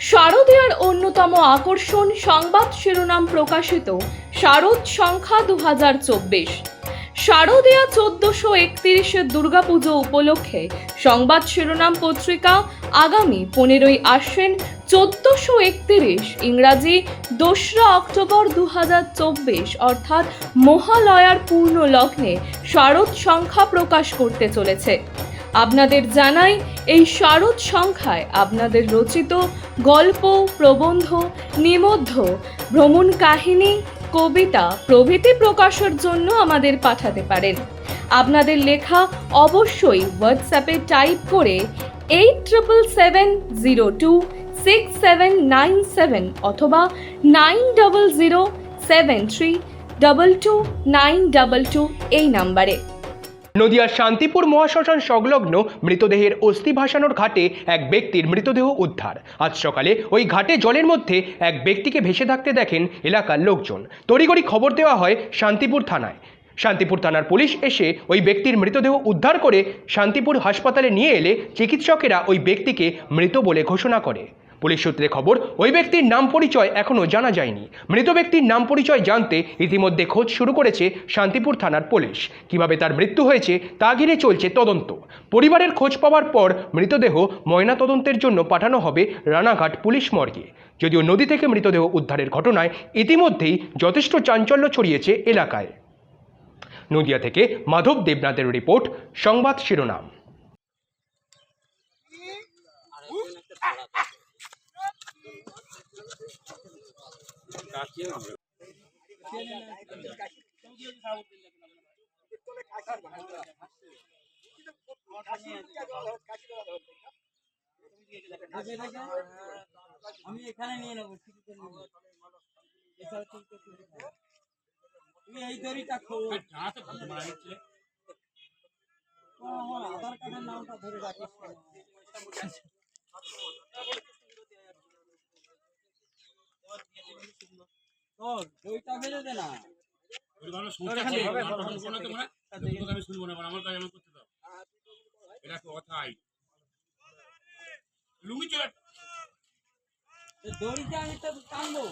শারদীয়ার অন্যতম আকর্ষণ সংবাদ শিরোনাম প্রকাশিত শারদ সংখ্যা 2024। শারদীয়া 1431 দুর্গাপুজো উপলক্ষে সংবাদ শিরোনাম পত্রিকা আগামী 15ই আশ্বিন 1431 ইংরাজি 2রা অক্টোবর 2024 অর্থাৎ মহালয়ার পূর্ণ লগ্নে শারদ সংখ্যা প্রকাশ করতে চলেছে। আপনাদের জানাই, এই শারদ সংখ্যায় আপনাদের রচিত গল্প, প্রবন্ধ, নিবন্ধ, ভ্রমণ কাহিনী, কবিতা প্রভৃতি প্রকাশের জন্য আমাদের পাঠাতে পারেন। আপনাদের লেখা অবশ্যই হোয়াটসঅ্যাপে টাইপ করে 87026797 অথবা 9007322922 এই নাম্বারে। নদিয়ার শান্তিপুর মহাশ্মশান সংলগ্ন মৃতদেহের অস্থি ভাসানোর ঘাটে এক ব্যক্তির মৃতদেহ উদ্ধার। আজ সকালে ওই ঘাটে জলের মধ্যে এক ব্যক্তিকে ভেসে থাকতে দেখেন এলাকার লোকজন। তড়িঘড়ি খবর দেওয়া হয় শান্তিপুর থানায়। শান্তিপুর থানার পুলিশ এসে ওই ব্যক্তির মৃতদেহ উদ্ধার করে শান্তিপুর হাসপাতালে নিয়ে এলে চিকিৎসকেরা ওই ব্যক্তিকে মৃত বলে ঘোষণা করে। পুলিশ সূত্রে খবর, ওই ব্যক্তির নাম পরিচয় এখনও জানা যায়নি। মৃত ব্যক্তির নাম পরিচয় জানতে ইতিমধ্যে খোঁজ শুরু করেছে শান্তিপুর থানার পুলিশ। কিভাবে তার মৃত্যু হয়েছে তা ঘিরে চলছে তদন্ত। পরিবারের খোঁজ পাওয়ার পর মৃতদেহ ময়নাতদন্তের জন্য পাঠানো হবে রানাঘাট পুলিশ মর্গে। যদিও নদী থেকে মৃতদেহ উদ্ধারের ঘটনায় ইতিমধ্যেই যথেষ্ট চাঞ্চল্য ছড়িয়েছে এলাকায়। নদিয়া থেকে মাধব দেবনাথের রিপোর্ট, সংবাদ শিরোনাম। আমি এখানে নিয়ে নেবো, তুমি এই দড়িটা খোলো। আমার আধার কার্ডের নামটা ধরে রাখিস। দইটা বেঁধে দে না। আমি শুনবো না, আমার কাজ আমি করতে দাও। এটা কথাই লুঙ্গি চলে দড়িটা আমি তো টানবো।